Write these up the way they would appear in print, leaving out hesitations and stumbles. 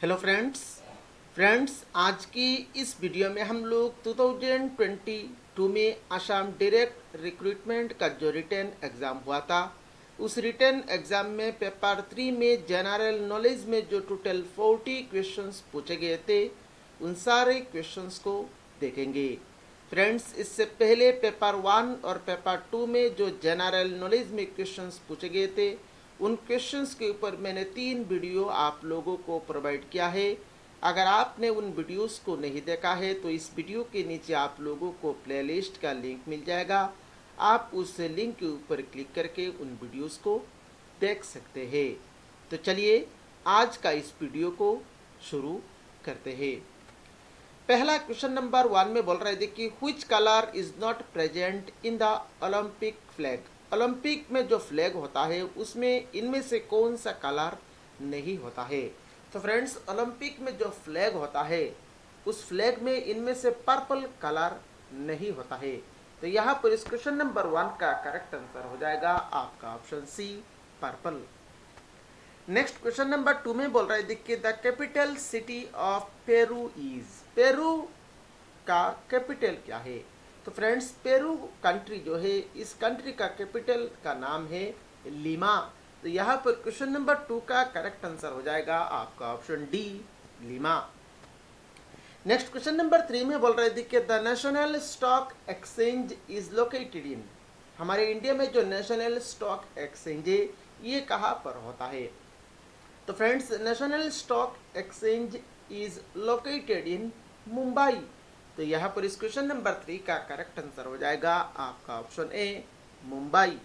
Hello friends आज की इस वीडियो में हम लोग 2022 में आसाम डायरेक्ट रिक्रूटमेंट का जो रिटन एग्ज़ाम हुआ था उस रिटन एग्ज़ाम में पेपर 3 में जनरल नॉलेज में जो टोटल 40 क्वेश्चंस पूछे गए थे उन सारे क्वेश्चंस को देखेंगे। फ्रेंड्स, इससे पहले पेपर 1 और पेपर 2 में जो जनरल नॉलेज में क्वेश्चंस पूछे गए थे उन क्वेश्चंस के ऊपर मैंने 3 वीडियो आप लोगों को प्रोवाइड किया है। अगर आपने उन वीडियोस को नहीं देखा है तो इस वीडियो के नीचे आप लोगों को प्लेलिस्ट का लिंक मिल जाएगा। आप उस लिंक के ऊपर क्लिक करके उन वीडियोस को देख सकते हैं। तो चलिए आज का इस वीडियो को शुरू करते हैं। पहला क्वेश्चन नंबर 1 में बोल रहे थे कि which colour is not present in the Olympic flag. Olympic में जो फ्लैग होता है उसमें इनमें से कौन सा कलर नहीं होता है। तो फ्रेंड्स, ओलंपिक में जो फ्लैग होता है उस फ्लैग में इनमें से पर्पल कलर नहीं होता है। तो यहाँ पर इस क्वेश्चन नंबर 1 का करेक्ट आंसर हो जाएगा आपका option C, purple. Next question number 2 में बोल रहे थे कि the capital city of Peru is. Peru का कैपिटल क्या है। तो फ्रेंड्स, पेरू कंट्री जो है इस कंट्री का कैपिटल का नाम है लीमा। तो यहाँ पर क्वेश्चन नंबर 2 का करेक्ट आंसर हो जाएगा आपका option D, Lima. Next question number 3 में बोल रहे थे कि the national stock exchange is located इन। हमारे इंडिया में जो नेशनल स्टॉक एक्सचेंज है ये कहाँ पर होता है। तो friends, national stock exchange is located इन मुंबई। तो यहाँ पर इस क्वेश्चन नंबर 3 का करेक्ट आंसर हो जाएगा आपका option A, Mumbai.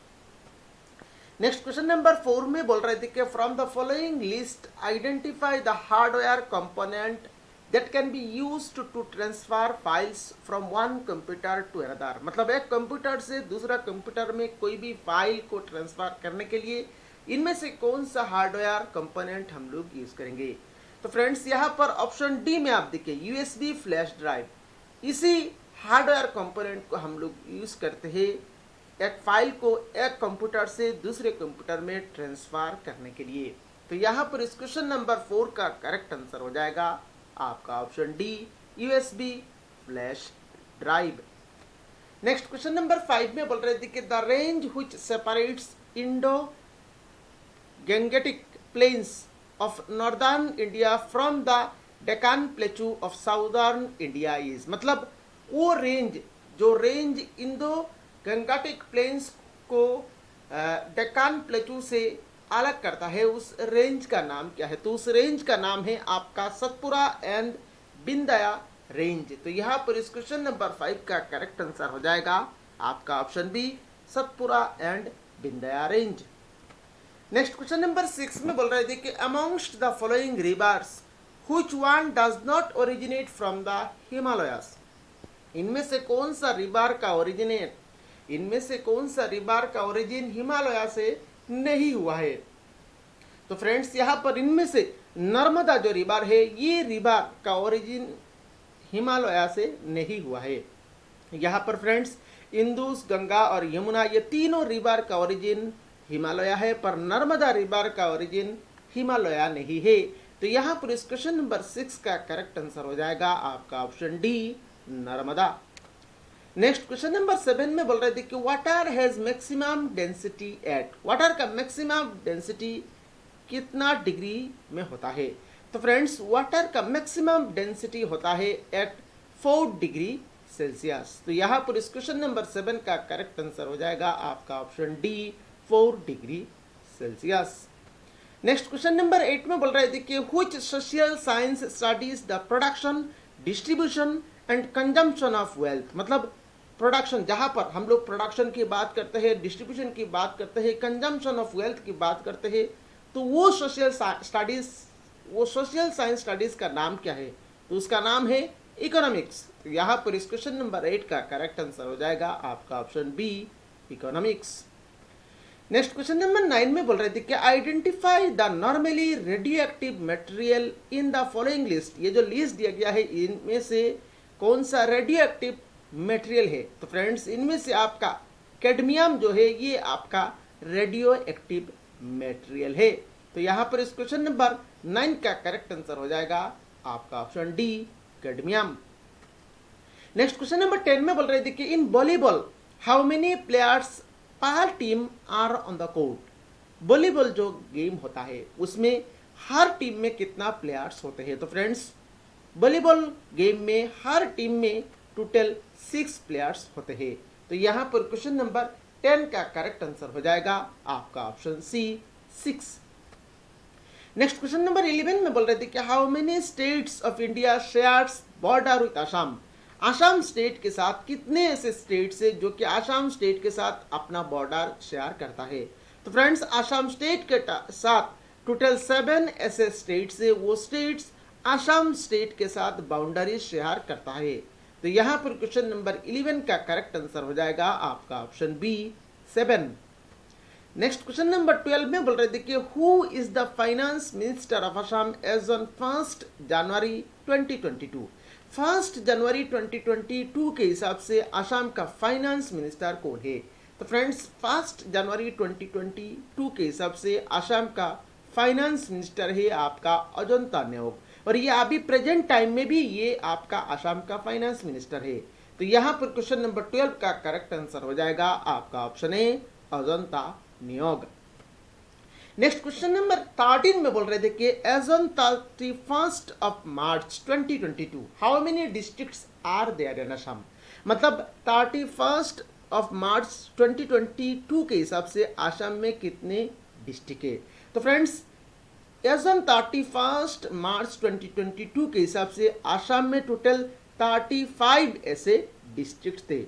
Next question number 4 में बोल रहे थे कि from the following list identify the hardware component that can be used to transfer files from one computer to another. मतलब एक कंप्यूटर से दूसरा कंप्यूटर में कोई भी फाइल को ट्रांसफर करने के लिए इनमें से कौन सा हार्डवेयर कंपोनेंट हम लोग यूज करेंगे। तो फ्रेंड्स, यहाँ पर ऑप्शन डी में आप देखिए यूएसबी फ्लैश ड्राइव। इसी हार्डवेयर कंपोनेंट को हम लोग यूज करते हैं एक फाइल को एक कंप्यूटर से दूसरे कंप्यूटर में ट्रांसफर करने के लिए। तो यहाँ पर इस क्वेश्चन नंबर 4 का करेक्ट आंसर हो जाएगा आपका option D, USB flash drive. Next question number 5 में बोल रहे थे कि the range which separates Indo Gangetic plains of northern India from the Deccan प्लेटू of southern India is. मतलब वो रेंज जो रेंज इंडो गंगाटिक प्लेन्स को डेकान प्लेटू से अलग करता है उस रेंज का नाम क्या है। तो उस रेंज का नाम है आपका सतपुरा एंड विंध्या रेंज। तो यहाँ पर इस क्वेश्चन नंबर 5 का करेक्ट आंसर हो जाएगा आपका option B, Satpura and Vindhya range. Next question number 6 में बोल रहे थे कि amongst the following rivers which one does not originate from the Himalayas. इनमें से कौन सा रिवर का ओरिजिन हिमालय से नहीं हुआ है। तो फ्रेंड्स, यहाँ पर इनमें से नर्मदा जो रिवर है ये रिवर का ओरिजिन हिमालय से नहीं हुआ है। यहाँ पर फ्रेंड्स, इंदुस, गंगा और यमुना ये तीनों रिवर का ओरिजिन हिमालय है, पर नर्मदा रिवर का ओरिजिन हिमालय नहीं है। तो यहाँ पर इस क्वेश्चन नंबर 6 का करेक्ट आंसर हो जाएगा आपका option D, Narmada. Next question number 7 में बोल रहे थे कि water has maximum density at. Water का मैक्सिमम डेंसिटी कितना डिग्री में होता है। तो फ्रेंड्स, वाटर का मैक्सिमम डेंसिटी होता है एट 4 डिग्री सेल्सियस। तो यहाँ पर इस क्वेश्चन नंबर 7 का करेक्ट आंसर हो जाएगा आपका option D, 4 degree Celsius. Next question number 8 में बोल रहे थे कि which social science studies the production, distribution and consumption of wealth. मतलब प्रोडक्शन, जहां पर हम लोग प्रोडक्शन की बात करते हैं, डिस्ट्रीब्यूशन की बात करते हैं, कंजम्पशन ऑफ वेल्थ की बात करते हैं, तो वो सोशल साइंस स्टडीज का नाम क्या है। तो उसका नाम है इकोनॉमिक्स। तो यहाँ पर इस क्वेश्चन नंबर 8 का करेक्ट आंसर हो जाएगा आपका option B, economics. Next question number 9 में बोल रहे थे कि identify the normally radioactive material in the following list. ये जो लिस्ट दिया गया है इनमें से कौन सा रेडियो एक्टिव मटेरियल है। तो फ्रेंड्स, इनमें से आपका कैडमियम जो है ये आपका रेडियो एक्टिव मटेरियल है। तो यहाँ पर इस क्वेश्चन नंबर 9 का करेक्ट आंसर हो जाएगा आपका option D, cadmium. Next question number 10 में बोल रहे थे कि in volleyball how many players per team are on the court. Volleyball जो गेम होता है उसमें हर टीम में कितना प्लेयर्स होते हैं? तो फ्रेंड्स वॉलीबॉल गेम में हर टीम में टोटल 6 प्लेयर्स होते हैं। तो यहाँ पर क्वेश्चन नंबर 10 का करेक्ट आंसर हो जाएगा आपका option C, 6। Next question number 11 में बोल रहे थे कि how many states of India shares border with Assam. Assam state के साथ कितने ऐसे स्टेट्स है जो कि आसाम स्टेट के साथ अपना बॉर्डर शेयर करता है? तो फ्रेंड्स आसाम स्टेट के साथ टोटल 7 ऐसे स्टेट्स है, वो स्टेट्स आसाम स्टेट के साथ बाउंड्री शेयर करता है। तो यहाँ पर क्वेश्चन नंबर 11 का करेक्ट आंसर हो जाएगा आपका option B, 7। Next question number 12 में बोल रहे थे कि who is the finance minister of Assam as on 1 जनवरी 2022। 1 जनवरी 2022 के हिसाब से असम का फाइनेंस मिनिस्टर कौन है? तो फ्रेंड्स 1 जनवरी 2022 के हिसाब से असम का फाइनेंस मिनिस्टर है आपका अजंता नेओग, और ये अभी प्रेजेंट टाइम में भी ये आपका असम का फाइनेंस मिनिस्टर है। तो यहाँ पर क्वेश्चन नंबर 12 का करेक्ट आंसर हो जाएगा आपका option A, Ajanta Neog. Next question number 13 में बोल रहे थे कि as on 31 of March 2022 how many districts are there in Assam. मतलब 31 ऑफ मार्च 2022 के हिसाब से असम में कितने डिस्ट्रिक्ट है? तो फ्रेंड्स एज ऑन 31 मार्च 2022 के हिसाब से असम में टोटल 35 ऐसे डिस्ट्रिक्ट थे।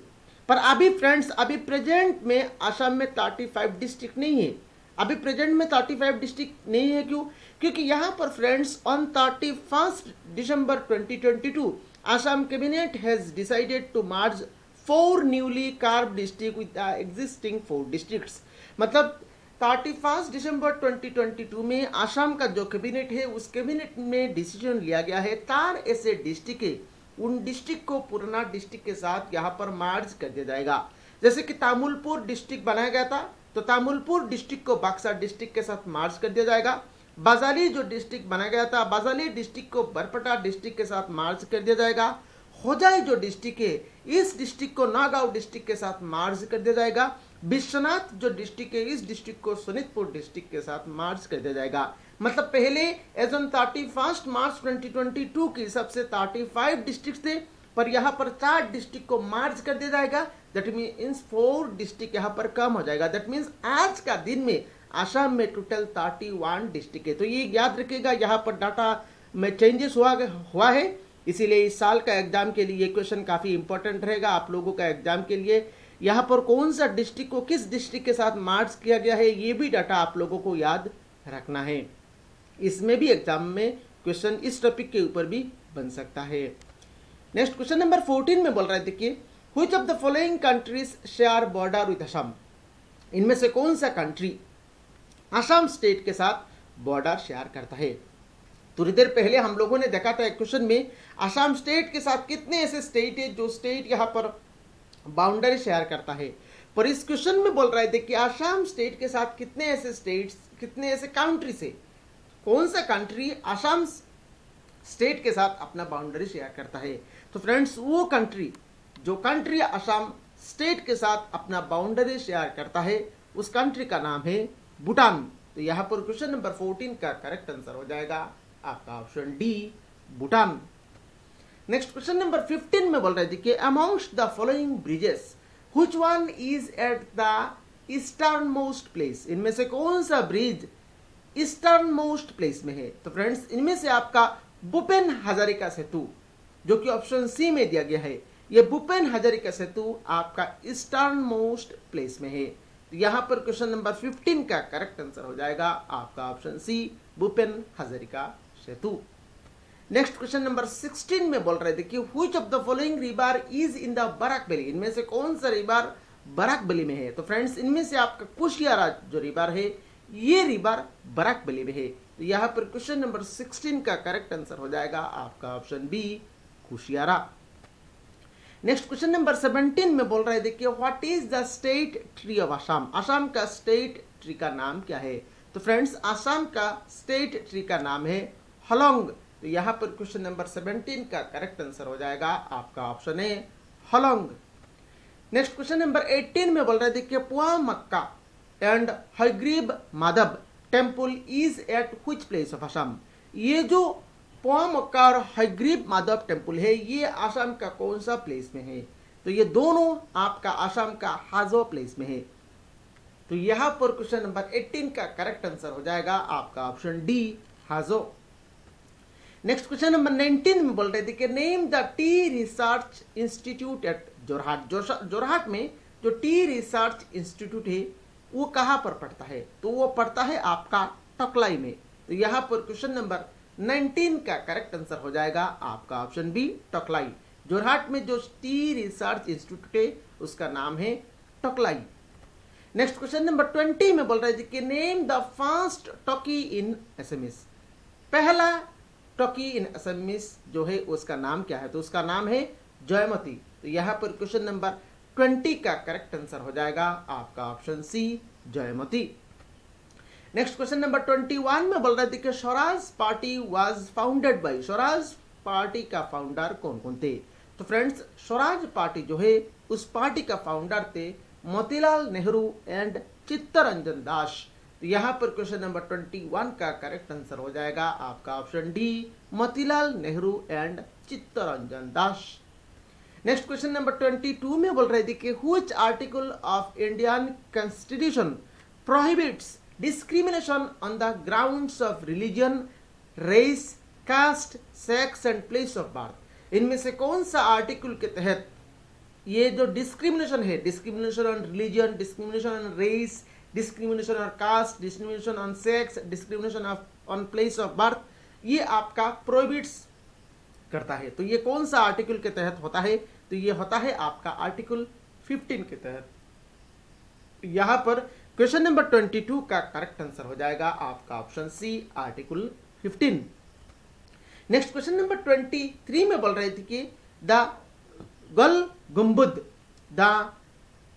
पर अभी फ्रेंड्स अभी प्रेजेंट में असम में 35 डिस्ट्रिक्ट नहीं है। अभी प्रेजेंट में 35 डिस्ट्रिक्ट नहीं है। क्यों? क्योंकि यहाँ पर friends on 31 December 2022 Assam cabinet has decided to merge 4 newly carved district with the existing 4 districts. मतलब 31 दिसंबर 2022 में असम का जो कैबिनेट है उस कैबिनेट में डिसीजन लिया गया है 4 ऐसे डिस्ट्रिक्ट है, उन डिस्ट्रिक्ट को पुराना डिस्ट्रिक्ट के साथ यहाँ पर मर्ज कर दिया जाएगा। जैसे कि तामुलपुर डिस्ट्रिक्ट बनाया गया था, तो तामुलपुर डिस्ट्रिक्ट को बक्सर डिस्ट्रिक्ट के साथ मर्ज कर दिया जाएगा। बाजाली जो डिस्ट्रिक्ट बनाया गया था, बाजाली डिस्ट्रिक्ट को बरपटा डिस्ट्रिक्ट के साथ मर्ज कर दिया जाएगा। होजाई जो डिस्ट्रिक्ट है इस डिस्ट्रिक्ट को नागांव डिस्ट्रिक्ट के साथ मर्ज कर दिया जाएगा। विश्वनाथ जो डिस्ट्रिक्ट है इस डिस्ट्रिक्ट को सोनितपुर डिस्ट्रिक्ट के साथ मर्ज कर दिया जाएगा। मतलब पहले एज ऑन 31 मार्च 2022 के हिसाब से 35 डिस्ट्रिक्ट थे, पर यहाँ पर 4 डिस्ट्रिक्ट को मर्ज कर दिया जाएगा। दैट मीन्स 4 डिस्ट्रिक्ट यहाँ पर कम हो जाएगा। दैट मीन्स आज का दिन में असम में टोटल 31 डिस्ट्रिक्ट है। तो ये याद रखिएगा, यहाँ पर डाटा में चेंजेस हुआ है, इसीलिए इस साल का एग्जाम के लिए ये क्वेश्चन काफी इंपॉर्टेंट रहेगा आप लोगों का एग्जाम के लिए। यहाँ पर कौन सा डिस्ट्रिक्ट को किस डिस्ट्रिक्ट के साथ मर्ज किया गया है ये भी डाटा आप लोगों को याद रखना है। इसमें भी एग्जाम में क्वेश्चन इस टॉपिक के ऊपर भी बन सकता है। नेक्स्ट क्वेश्चन नंबर 14 में बोल रहे थे कि which of the following countries share border with Assam. इनमें से कौन सा कंट्री असम स्टेट के साथ बॉर्डर शेयर करता है? थोड़ी देर पहले हम लोगों ने देखा था एक क्वेश्चन में असम स्टेट के साथ कितने ऐसे स्टेट है जो स्टेट यहाँ पर बाउंड्री शेयर करता है। पर इस क्वेश्चन में बोल रहे थे कि असम स्टेट के साथ कितने ऐसे स्टेट्स, कितने ऐसे कंट्री से, कौन सा कंट्री असम स्टेट के साथ अपना बाउंड्री शेयर करता है? तो फ्रेंड्स वो कंट्री जो कंट्री असम स्टेट के साथ अपना बाउंड्री शेयर करता है उस कंट्री का नाम है भूटान। तो यहाँ पर क्वेश्चन नंबर 14 का करेक्ट आंसर हो जाएगा आपका option D, Bhutan. Next question number 15 में बोल रहे थे कि amongst the following bridges which one is at the eastern most place. इनमें से कौन सा ब्रिज ईस्टर्न मोस्ट प्लेस में है? तो फ्रेंड्स इनमें से आपका भूपेन हजारिका सेतु जो कि ऑप्शन सी में दिया गया है, ये भूपेन हजारिका सेतु आपका ईस्टर्न मोस्ट प्लेस में है। तो यहाँ पर क्वेश्चन नंबर 15 का करेक्ट आंसर हो जाएगा आपका option C, Bhupen Hazarika Setu. Next question number 16 में बोल रहे थे कि which of the following river is in the Barak valley. इनमें से कौन सा रिवर बराक वैली में है? तो फ्रेंड्स इनमें से आपका कुशियारा जो रिवर है ये रिवर बराक वैली में है। तो यहाँ पर क्वेश्चन नंबर 16 का करेक्ट आंसर हो जाएगा आपका option B, Kushiyara. Next question number 17 में बोल रहे थे कि what is the state tree of Assam. Assam का स्टेट ट्री का नाम क्या है? तो फ्रेंड्स आसाम का स्टेट ट्री का नाम है हलोंग। तो यहाँ पर क्वेश्चन नंबर 17 का करेक्ट आंसर हो जाएगा आपका ऑप्शन है हलोंग। नेक्स्ट क्वेश्चन नंबर 18 में बोल रहे थे कि Poa Mecca and Hayagriva Madhava temple is at which place of Assam. ये जो पुआ मक्का और हयग्रीव माधव टेम्पल है ये आसाम का कौन सा प्लेस में है? तो ये दोनों आपका आसाम का हाजो प्लेस में है। तो यहाँ पर क्वेश्चन नंबर 18 का करेक्ट आंसर हो जाएगा आपका ऑप्शन डी हाजो। नेक्स्ट क्वेश्चन नंबर 19 में बोल रहे थे कि name the T research institute eight Jorhat. Jorhat में जो टी रिसर्च इंस्टीट्यूट है वो कहाँ पर पड़ता है? तो वो पड़ता है आपका टकलाई में। तो यहाँ पर क्वेश्चन नंबर 19 का करेक्ट आंसर हो जाएगा आपका ऑप्शन बी टकलाई। जोरहाट में जो टी रिसर्च इंस्टीट्यूट है उसका नाम है टकलाई। नेक्स्ट क्वेश्चन नंबर 20 में बोल रहे थे कि name the first talkie in Assamese. पहला टॉकी इन असमीज जो है उसका नाम क्या है? तो उसका नाम है जयमती। तो यहाँ पर क्वेश्चन नंबर 20 का करेक्ट आंसर हो जाएगा आपका option C Jaimati. Next question number 21 में बोल रहे थे कि Swaraj party was founded by. Swaraj party का फाउंडर कौन कौन थे? तो फ्रेंड्स स्वराज पार्टी जो है उस पार्टी का फाउंडर थे मोतीलाल नेहरू एंड चित्तरंजन दास। तो यहाँ पर क्वेश्चन नंबर 21 का करेक्ट आंसर हो जाएगा आपका option D Motilal Nehru and Chittaranjan Das. Next question number 22 में बोल रहे थे कि which article of Indian constitution prohibits discrimination on the grounds of religion race caste sex and place of birth. इनमें से कौन सा आर्टिकल के तहत ये जो डिस्क्रिमिनेशन है, discrimination on religion, discrimination on race, discrimination on caste, discrimination on sex, discrimination on place of birth, ये आपका प्रोहिबिट्स करता है। तो ये कौन सा आर्टिकल के तहत होता है? तो ये होता है आपका आर्टिकल 15 के तहत। यहां पर क्वेश्चन नंबर 22 का करेक्ट आंसर हो जाएगा आपका option C article 15। Next question number 23 में बोल रहे थे कि the Gol Gumbaz the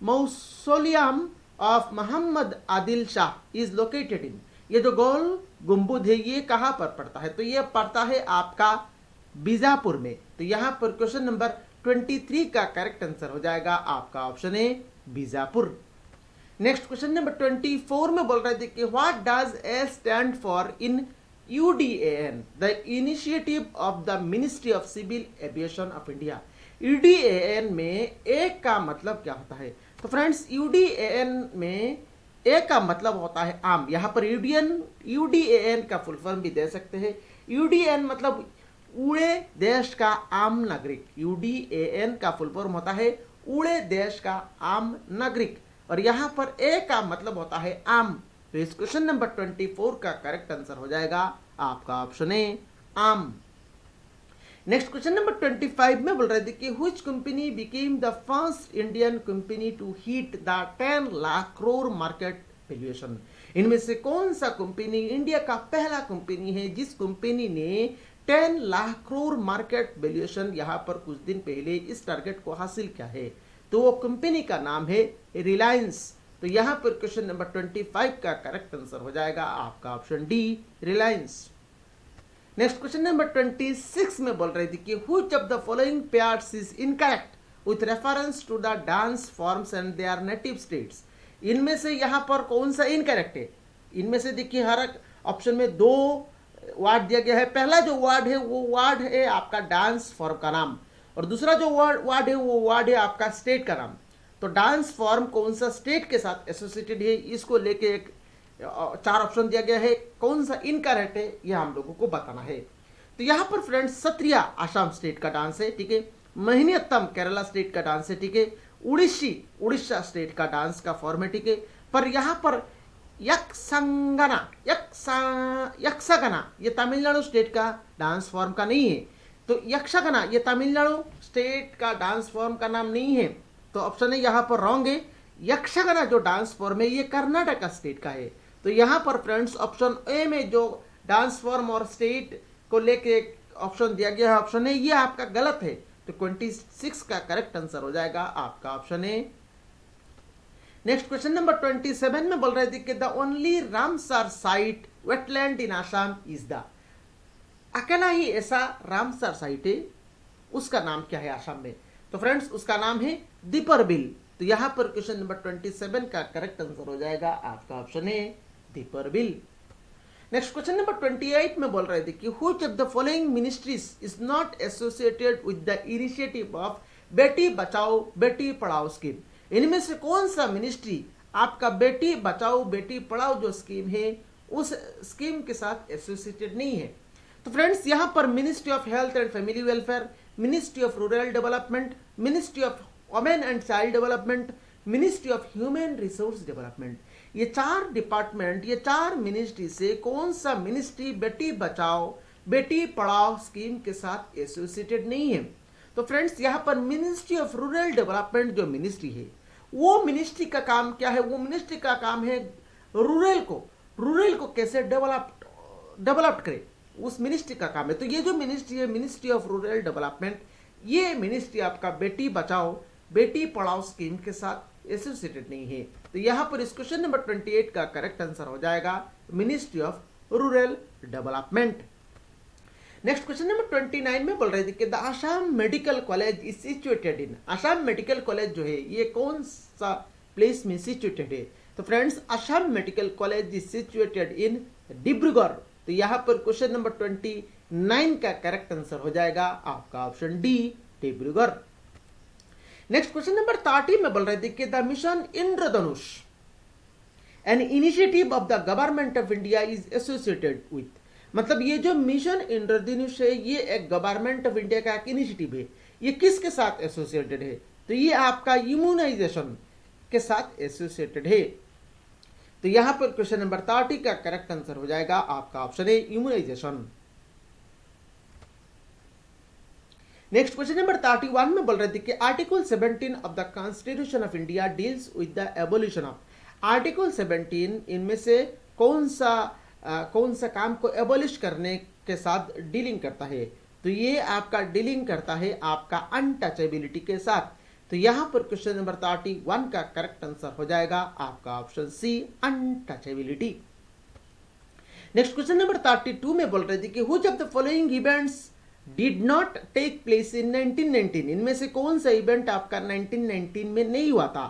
mausoleum of Mohammed Adil Shah is located in. ये जो गोल गुम्बद है ये कहां पर पड़ता है? तो ये पड़ता है आपका बीजापुर में। तो यहां पर क्वेश्चन नंबर 23 का करेक्ट आंसर हो जाएगा आपका ऑप्शन है बीजापुर। नेक्स्ट क्वेश्चन नंबर 24 में बोल रहे थे कि what does A stand for in UDAN, the initiative of the ministry of civil aviation of India. UDAN में ए का मतलब क्या होता है? तो फ्रेंड्स UDAN में ए का मतलब होता है आम। यहाँ पर UDAN का फुल फॉर्म भी दे सकते हैं। UDAN मतलब उड़े देश का आम नागरिक। UDAN का फुल फॉर्म होता है उड़े देश का आम नागरिक, और यहाँ पर ए का मतलब होता है आम। तो इस क्वेश्चन नंबर 24 का करेक्ट आंसर हो जाएगा आपका ऑप्शन ए आम। नेक्स्ट क्वेश्चन नंबर 25 में बोल रहे थे कि which company became the first Indian company to hit the 10 lakh crore market valuation. इनमें से कौन सा कंपनी इंडिया का पहला कंपनी है जिस कंपनी ने 10 लाख करोड़ मार्केट वैल्यूएशन यहाँ पर कुछ दिन पहले इस टारगेट को हासिल किया है? तो वो कंपनी का नाम है रिलायंस। तो यहाँ पर क्वेश्चन नंबर 25 का करेक्ट आंसर हो जाएगा आपका option D Reliance. Next question number 26 में बोल रही थी कि which of the following pairs is incorrect with reference to the dance forms and their native states. इनमें से यहाँ पर कौन सा इनकरेक्ट है? इनमें से देखिए हर ऑप्शन में 2 वर्ड दिया गया है। पहला जो वर्ड है वो वर्ड है आपका डांस फॉर्म का नाम, और दूसरा जो वर्ड है वो वर्ड है आपका स्टेट का नाम। तो डांस फॉर्म कौन सा स्टेट के साथ एसोसिएटेड है इसको लेके एक 4 ऑप्शन दिया गया है। कौन सा इनकरेक्ट है यह हम लोगों को बताना है। तो यहाँ पर फ्रेंड्स सत्रिया आसाम स्टेट का डांस है, ठीक है। मोहिनीअट्टम केरला स्टेट का डांस है, ठीक है। उड़ीसी उड़ीसा स्टेट का डांस का फॉर्म है, ठीक है। पर यहाँ पर यक्षगाना ये तमिलनाडु स्टेट का डांस फॉर्म का नहीं है। तो यक्षगाना ये तमिलनाडु स्टेट का डांस फॉर्म का नाम नहीं है। तो ऑप्शन है यहाँ पर रॉन्ग है। यक्षगाना जो डांस फॉर्म है ये कर्नाटका स्टेट का है। तो यहाँ पर फ्रेंड्स ऑप्शन ए में जो डांस फॉर्म और स्टेट को लेके ऑप्शन दिया गया है ऑप्शन ए, ये आपका गलत है। तो 26 का करेक्ट आंसर हो जाएगा आपका ऑप्शन ए। नेक्स्ट क्वेश्चन नंबर 27 में बोल रहे थे कि the only Ramsar site wetland in Assam is the, अकेला ही ऐसा रामसर साइट है, उसका नाम क्या है आसाम में? तो फ्रेंड्स उसका नाम है दीपरबिल। तो यहां पर क्वेश्चन नंबर 27 का करेक्ट आंसर हो जाएगा आपका ऑप्शन है दीपरबिल। नेक्स्ट क्वेश्चन नंबर 28 में बोल रहे थे कि which of the following ministries is not associated with the initiative of Beti Bachao Beti Padhao scheme? इनमें से कौन सा मिनिस्ट्री आपका बेटी बचाओ बेटी पढ़ाओ जो स्कीम है उस स्कीम के साथ एसोसिएटेड नहीं है? तो फ्रेंड्स यहां पर ministry of health and family welfare, ministry of rural development, ministry of women and child development, ministry of human resource development, ये चार डिपार्टमेंट, ये चार मिनिस्ट्री से कौन सा मिनिस्ट्री बेटी बचाओ बेटी पढ़ाओ स्कीम के साथ एसोसिएटेड नहीं है? तो फ्रेंड्स यहां पर मिनिस्ट्री ऑफ रूरल डेवलपमेंट जो मिनिस्ट्री है वो मिनिस्ट्री का काम क्या है? वो मिनिस्ट्री का काम है रूरल को कैसे डेवलप करे, उस मिनिस्ट्री का काम है। तो ये जो मिनिस्ट्री है मिनिस्ट्री ऑफ रूरल डेवलपमेंट, ये मिनिस्ट्री आपका बेटी बचाओ बेटी पढ़ाओ स्कीम के साथ एसोसिएटेड नहीं है। तो यहां पर इस क्वेश्चन नंबर 28 का करेक्ट आंसर हो जाएगा ministry of rural development. Next question number 29 में बोल रहे थे कि the Assam medical college is situated in, Assam medical college जो है ये कौन सा प्लेस में सिचुएटेड है? तो friends Assam medical college is situated in Dibrugarh. तो यहां पर क्वेश्चन नंबर 29 का करेक्ट आंसर हो जाएगा आपका option D Dibrugarh. Next question number 30 में बोल रहे थे कि the mission Indradhanush an initiative of the government of India is associated with, मतलब ये जो मिशन इंद्रधनुष है ये एक गवर्नमेंट ऑफ इंडिया का एक इनिशिएटिव है, ये किसके साथ एसोसिएटेड है? तो ये आपका इम्यूनाइजेशन के साथ एसोसिएटेड है। तो यहां पर क्वेश्चन नंबर 30 का करेक्ट आंसर हो जाएगा आपका ऑप्शन है इम्यूनाइजेशन। नेक्स्ट क्वेश्चन नंबर 31 में बोल रहे थे कि article 17 of the constitution of India deals with the abolition of, article 17 इनमें से कौन सा काम को एबोलिश करने के साथ डीलिंग करता है? तो ये आपका डीलिंग करता है आपका अनटचेबिलिटी के साथ। तो यहां पर क्वेश्चन नंबर 31 का करेक्ट आंसर हो जाएगा आपका option C untouchability. Next question number 32 में बोल रहे थे कि which of the following events did not take place in 1919, इनमें से कौन सा इवेंट आपका 1919 में नहीं हुआ था?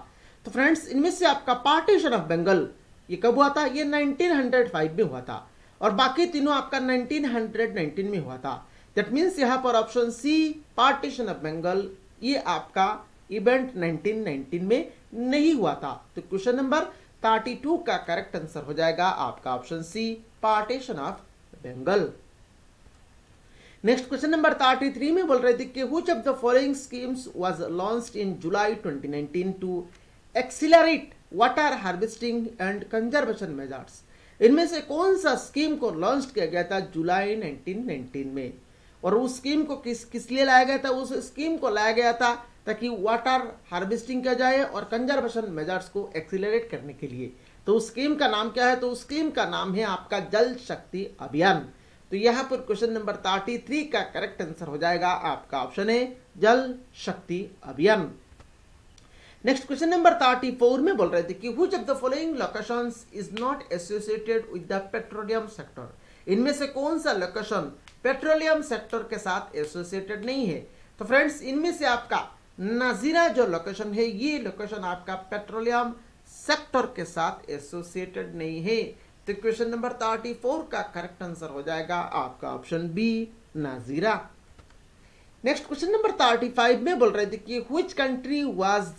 तो फ्रेंड्स इनमें से आपका पार्टीशन ऑफ बंगाल ये कब हुआ था? ये 1905 में हुआ था, और बाकी तीनों आपका 1919 में हुआ था। दैट मीन्स यहां पर option C partition of Bengal ये आपका इवेंट 1919 में नहीं हुआ था। तो क्वेश्चन नंबर 32 का करेक्ट आंसर हो जाएगा आपका option C partition of Bengal. Next question number 33 में बोल रहे थे कि which of the following schemes was launched in July 2019 to accelerate water harvesting and conservation measures, इनमें से कौन सा स्कीम को लॉन्च किया गया था जुलाई 1919 में? और उस स्कीम को किस लिए लाया गया था? उस स्कीम को लाया गया था ताकि वाटर हार्वेस्टिंग किया जाए और कंजर्वेशन मेजर्स को एक्सीलरेट करने के लिए। तो उस स्कीम का नाम क्या है? तो उस स्कीम का नाम है आपका जल शक्ति अभियान। तो यहां पर क्वेश्चन नंबर 33 का करेक्ट आंसर हो जाएगा आपका ऑप्शन है जल शक्ति अभियान। नेक्स्ट क्वेश्चन नंबर 34 में बोल रहे थे कि which of the following locations is not associated with the petroleum sector, इनमें से कौन सा लोकेशन पेट्रोलियम सेक्टर के साथ एसोसिएटेड नहीं है? तो फ्रेंड्स इनमें से आपका नाजीरा जो लोकेशन है ये लोकेशन आपका पेट्रोलियम सेक्टर के साथ एसोसिएटेड नहीं है। तो क्वेश्चन नंबर 34 का करेक्ट आंसर हो जाएगा आपका option B Nazira. Next question number 35 में बोल रहे थे कि which country was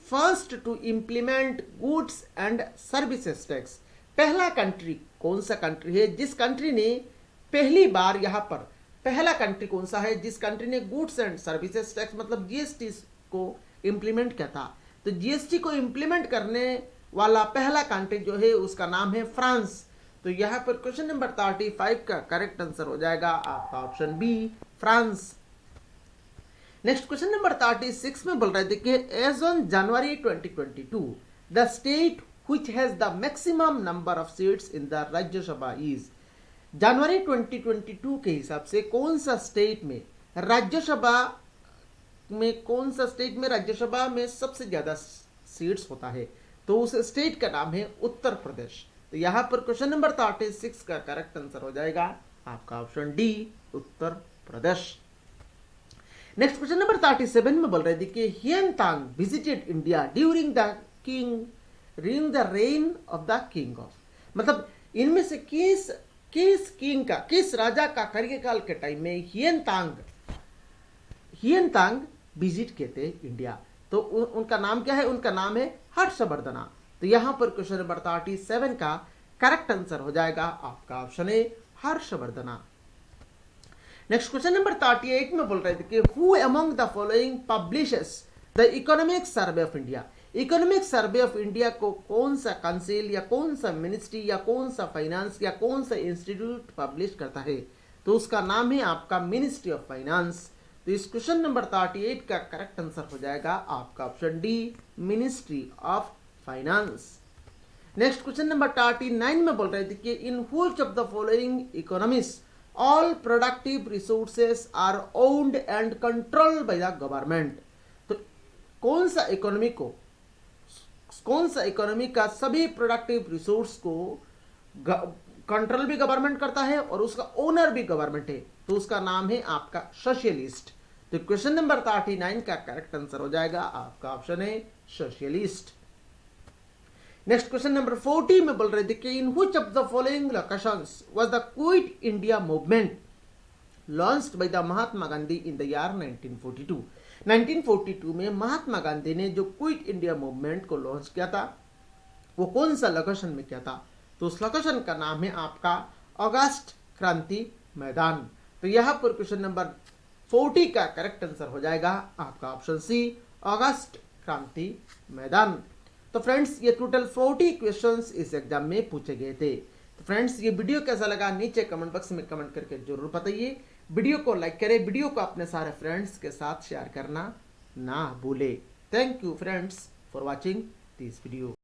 first to implement goods and services tax, पहला कंट्री कौन सा कंट्री है जिस कंट्री ने पहली बार यहां पर, पहला कंट्री कौन सा है जिस कंट्री ने गुड्स एंड सर्विसेज टैक्स मतलब जीएसटी को इंप्लीमेंट किया था? तो जीएसटी को इंप्लीमेंट करने वाला पहला कंट्री जो है उसका नाम है फ्रांस। तो यहां पर क्वेश्चन नंबर 35 का करेक्ट आंसर हो जाएगा आपका option B France. Next question number 36 में बोल रहे थे कि as on January 2022 the state which has the maximum number of seats in the Rajya Sabha is, जनवरी 2022 के हिसाब से कौन सा स्टेट में राज्यसभा में सबसे ज्यादा सीट्स होता है? तो उस स्टेट का नाम है उत्तर प्रदेश। तो यहाँ पर क्वेश्चन नंबर 36 का करेक्ट आंसर हो जाएगा आपका option D, Uttar Pradesh. Next question number 37 में बोल रहे थे कि Hiuen Tsang visited India during the reign of the king of, मतलब इनमें से किस राजा का कार्यकाल के टाइम में हियन तांग विजिट किए थे इंडिया। तो उनका नाम क्या है? उनका नाम है हर्षवर्धना। तो यहां पर क्वेश्चन नंबर 37 का करेक्ट आंसर हो जाएगा आपका ऑप्शन ए, हर्षवर्धना। नेक्स्ट क्वेश्चन नंबर 38 में बोल रहे थे कि who among the following publishes the economic survey of India. Economic survey of India को कौन सा काउंसिल या कौन सा मिनिस्ट्री या कौन सा फाइनेंस या कौन सा इंस्टीट्यूट पब्लिश करता है? तो उसका नाम है आपका मिनिस्ट्री ऑफ फाइनेंस। तो इस क्वेश्चन नंबर 38 का करेक्ट आंसर हो जाएगा आपका option D, ministry of finance. Next question number 39 में बोल रहे थे कि in which of the following economics all productive resources are owned and controlled by the government. तो कौन सा इकोनॉमी का सभी प्रोडक्टिव रिसोर्स को कंट्रोल भी गवर्नमेंट करता है और उसका ओनर भी गवर्नमेंट है? तो उसका नाम है आपका सोशलिस्ट। तो क्वेश्चन नंबर 39 का करेक्ट आंसर हो जाएगा आपका ऑप्शन है सोशलिस्ट। नेक्स्ट क्वेश्चन नंबर 40 में बोल रहे थे कि in which of the following locations was the quit India movement launched by the Mahatma Gandhi in the year 1942। 1942 में महात्मा गांधी ने जो क्विट इंडिया मूवमेंट को लॉन्च किया था वो कौन सा लोकेशन में किया था? तो उस लोकेशन का नाम है आपका अगस्त क्रांति मैदान। तो यहां पर क्वेश्चन नंबर 40 का करेक्ट आंसर हो जाएगा आपका ऑप्शन सी, अगस्त क्रांति मैदान। तो फ्रेंड्स ये टोटल 40 क्वेश्चंस इस एग्जाम में पूछे गए थे। तो फ्रेंड्स ये वीडियो कैसा लगा नीचे कमेंट बॉक्स में कमेंट करके जरूर बताइए। वीडियो को लाइक करें, वीडियो को अपने सारे फ्रेंड्स के साथ शेयर करना ना भूले। Thank you friends for watching this video.